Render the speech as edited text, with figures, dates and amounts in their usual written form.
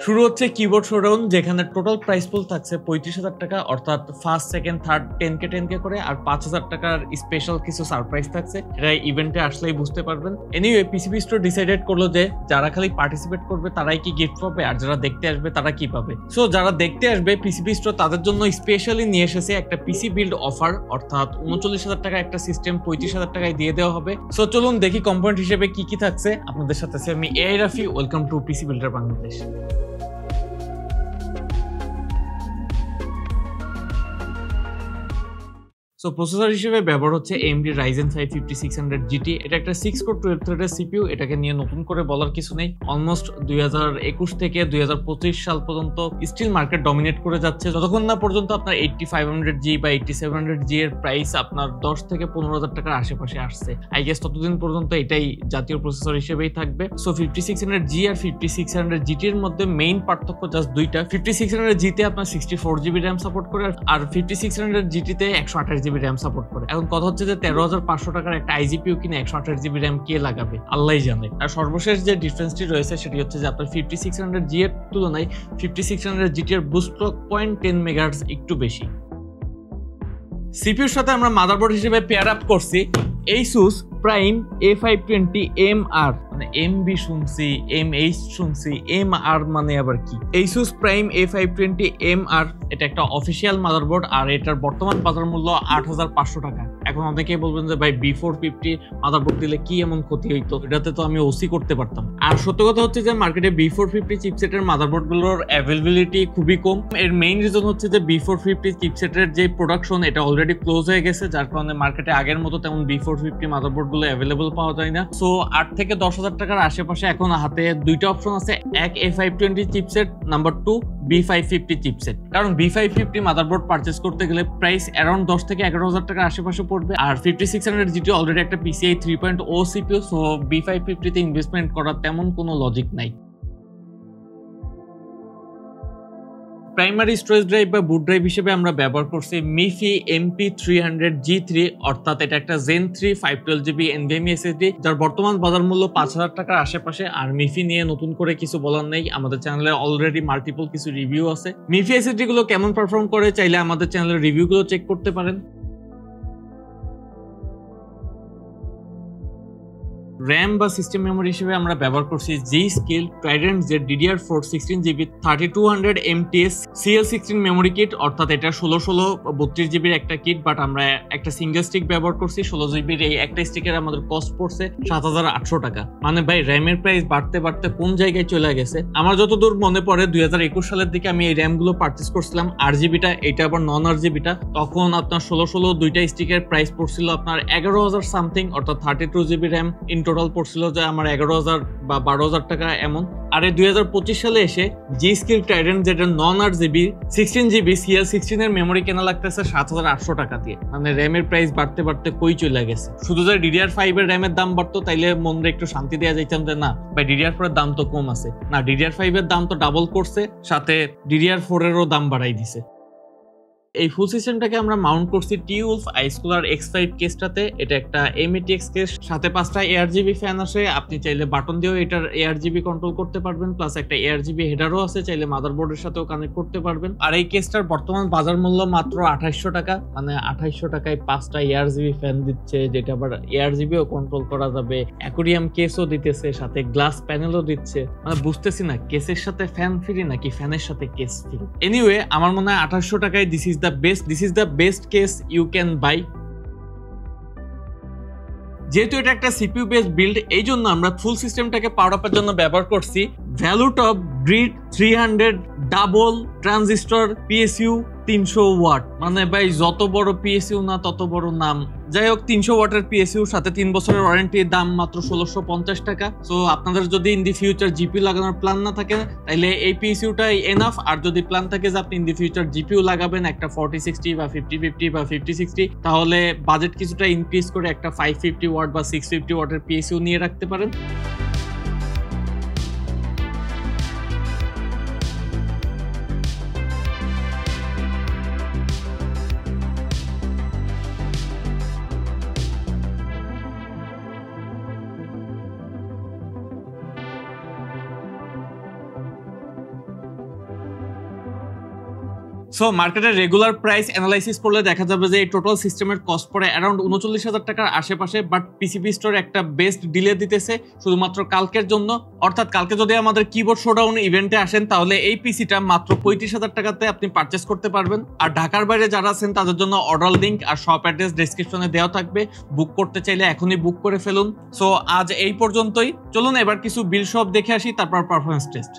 শুরু হচ্ছে keyboard showdown, যেখানে টোটাল প্রাইস পুল থাকছে 35,000 টাকা, অর্থাৎ ফার্স্ট সেকেন্ড থার্ড 10K করে, আর 5,000 টাকার স্পেশাল কিছু সারপ্রাইজ থাকছে। এটা ইভেন্টে আসলেই বুঝতে পারবেন। এনিওয়ে পিসিবি স্টোর ডিসাইডেড করলো যে যারা খালি পার্টিসিপেট করবে তারাই কি গিফট পাবে, আর যারা দেখতে আসবে তারা কি পাবে। সো যারা দেখতে আসবে পিসিবি স্টোর তাদের জন্য স্পেশালি নিয়ে এসেছে একটা পিসি বিল্ড অফার, অর্থাৎ 39,000 টাকা একটা সিস্টেম 35,000 টাকায় দিয়ে দেওয়া হবে। সো চলুন দেখি কম্পোনেন্ট হিসেবে কি কি থাকছে। আপনাদের সাথে আছে আমি AI Rafi, welcome to PC builder Bangladesh. So processor হিসেবে ব্যবহার হচ্ছে AMD Ryzen 5 5600 GT। এটা একটা 6 কোর 12 থ্রেডের সিপিইউ। এটাকে নিয়ে নতুন করে বলার কিছু নেই। অলমোস্ট 2021 থেকে 2025 সাল পর্যন্ত স্টিল মার্কেট ডমিনেট করে যাচ্ছে, যতক্ষণ না পর্যন্ত আপনার 8500G বা 8700G এর প্রাইস আপনার 10 থেকে 15,000 টাকার আশেপাশে আসছে। আই গেস ততদিন পর্যন্ত এটাই জাতীয় প্রসেসর হিসেবেই থাকবে। সো 5600G আর 5600GT এর মধ্যে মেইন পার্থক্য জাস্ট দুইটা। 5600G তে আপনার 64GB RAM সাপোর্ট করে, আর 5600GT তে 128GB RAM সাপোর্ট করে। এখন কথা হচ্ছে যে 13,500 টাকার একটা আইজিপিইউ কিনে 128GB RAM কে লাগাবে, আল্লাহই জানে। আর সর্বশেষ যে ডিফারেন্সটি রয়েছে সেটি হচ্ছে যে আপনার 5600G এর তুলনায় 5600GT এর বুস্ট ক্লক 0.10 মেগাহার্টজ একটু বেশি। সিপিইউর সাথে আমরা মাদারবোর্ড হিসেবে পেয়ার আপ করছি ASUS Prime A520MR, মানে MB শুনছি, MH শুনছি, MR মানে আবার কি? ASUS Prime A520MR এটা একটা অফিসিয়াল মাদারবোর্ড, আর এটার বর্তমান বাজার মূল্য 8,500 টাকা। এখন অনেকেই বলবেন যে ভাই B450 মাদারবোর্ড দিলে কি এমন ক্ষতি হইতো, এটাতে তো আমি ওসি করতে পারতাম। আর সত্য কথা হচ্ছে যে মার্কেটে B450 চিপসেটের মাদারবোর্ডগুলোর অ্যাভেলেবিলিটি খুবই কম। এর মেইন রিজন হচ্ছে যে B450 চিপসেটের যে প্রোডাকশন এটা অলরেডি ক্লোজ হয়ে গেছে, যার কারণে মার্কেটে আগের মতো তেমন B450 মাদারবোর্ড গুলো অ্যাভেলেবল পাওয়া যায় না। সো 8 থেকে 10,000 টাকার আশেপাশে এখন হাতে দুইটা অপশন আছে, এক A520 chipset, number 2 B550 chipset. কারণ B550 মাদারবোর্ড পারচেজ করতে গেলে প্রাইস অ্যারাউন্ড 10 থেকে 11,000 টাকার আশেপাশে পড়বে, আর 5600GT অলরেডি একটা PCIe 3.0 CPU। সো B550 তে ইনভেস্টমেন্ট করার তেমন কোনো লজিক নাই। প্রাইমারি স্টোরেজ ড্রাইভ বা বুট ড্রাইভ হিসেবে আমরা ব্যবহার করছি MIFI MP300G3, অর্থাৎ এটা একটা Zen 3 512GB NVMe SSD, যার বর্তমান বাজার মূল্য 5,000 টাকার আশেপাশে। আর MIFI নিয়ে নতুন করে কিছু বলার নেই, আমাদের চ্যানেলে অলরেডি মাল্টিপল কিছু রিভিউ আছে। MIFI SSD গুলো কেমন পারফর্ম করে চাইলে আমাদের চ্যানেলের রিভিউ গুলো চেক করতে পারেন। RAM বা সিস্টেম মেমোরি হিসেবে আমরা ব্যবহার করছি G-Skill Trident Z DDR4 16GB 3200 MTS CL16 memory kit, অর্থাৎ এটা 16 32GB একটা কিট, বাট আমরা একটা সিঙ্গেল স্টিক ব্যবহার করছি। 16GB এই একটা স্টিকের আমাদের কস্ট পড়ছে 7,800 টাকা। মানে ভাই RAM এর প্রাইস বাড়তে বাড়তে কোন জায়গায় চলে গেছে। আমার যতদূর মনে পড়ে 2021 সালের দিকে আমি এই RAM গুলো পারচেজ করছিলাম, RGBটা, এটা আবার নন RGBটা। তখন আপনার 16 দুইটা স্টিকের প্রাইস পড়ছিল আপনার 11,000 সামথিং, অর্থাৎ 32GB RAM টোটাল পড়ছিল যে আমার 11,000 বা 12,000 টাকা এমন। আর 2025 সালে এসে G-Skill Trident যেটা নন RGB 16GB CL16 এর মেমোরি কেনা লাগতেছে 7,800 টাকা দিয়ে। মানে RAM এর প্রাইস বাড়তে বাড়তে কই চলে গেছে। শুধু যদি DDR5 এর RAM এর দাম বাড়তো তাইলে মনে একটু শান্তি দেওয়া যাইতাম যে না ভাই DDR4 এর দাম তো কম আছে, না DDR5 এর দাম তো ডাবল করছে, সাথে DDR4 এরও দাম বাড়াই দিছে। এই ফুল সিস্টেমটাকে আমরা মাউন্ট করছি TULF iScholar X5 কেসটাতে। এটা একটা METX কেস, সাথে 5টা ARGB ফ্যান আসে। আপনি চাইলে বাটন দিয়েও এটার ARGB কন্ট্রোল করতে পারবেন, প্লাস একটা ARGB হেডারও আছে, চাইলে মাদারবোর্ডের সাথেও কানেক্ট করতে পারবেন। আর এই কেসটার বর্তমান বাজার মূল্য মাত্র 2800 টাকা। মানে 2800 টাকায় 5টা ARGB ফ্যান দিচ্ছে, যেটা আবার ARGBও কন্ট্রোল করা যাবে, অ্যাকোরিয়াম কেসও দিতেছে, সাথে গ্লাস প্যানেলও দিচ্ছে। মানে বুঝতেছি না কেসের সাথে ফ্যান ফ্রি নাকি ফ্যানের সাথে কেস ফ্রি। এনিওয়ে আমার মনে হয় 2800 টাকায় this is the best case you can buy। যেহেতু এটা একটা CPU বেসড বিল্ড, এই জন্য আমরা ফুল সিস্টেমটাকে পাওয়ার আপের জন্য ব্যবহার করছি ভ্যালুটপ ব্রিড 300 ডাবল ট্রানজিস্টর PSU 300 ওয়াট। মানে ভাই যত বড় PSU না তত বড় নাম। যাই হোক 300 ওয়াটের PSU সাথে 3 বছরের ওয়ারেন্টির দাম মাত্র 1650 টাকা। সো আপনাদের যদি ইন দি ফিউচার GPU লাগানোর প্ল্যান না থাকে তাহলে এই PSUটাই এনাফ। আর যদি প্ল্যান থাকে যে আপনি ইন দি ফিউচার GPU লাগাবেন একটা 4060 বা 5050 বা 5060, তাহলে বাজেট কিছুটা ইনক্রিজ করে একটা 550 ওয়াট বা 650 ওয়াটের PSU নিয়ে রাখতে পারেন। সো মার্কেটের রেগুলার প্রাইস অ্যানালাইসিস করলে দেখা যাবে যে এই টোটাল সিস্টেমের কস্ট পড়ে অ্যারাউন্ড 39,000 টাকার আশেপাশে, বাট পিসিবি স্টোর একটা বেস্ট ডিলে দিতেছে শুধুমাত্র কালকের জন্য। অর্থাৎ কালকে যদি আমাদের কিবোর্ড শোডাউন ইভেন্টে আসেন তাহলে এই পিসিটা মাত্র 35,000 টাকাতে আপনি পারচেস করতে পারবেন। আর ঢাকার বাইরে যারা আছেন তাদের জন্য অর্ডার লিঙ্ক আর শপ অ্যাড্রেস ডেসক্রিপশনে দেওয়া থাকবে, বুক করতে চাইলে এখনই বুক করে ফেলুন। সো আজ এই পর্যন্তই, চলুন এবার কিছু বিল শপ দেখে আসি, তারপর পারফরমেন্স টেস্ট।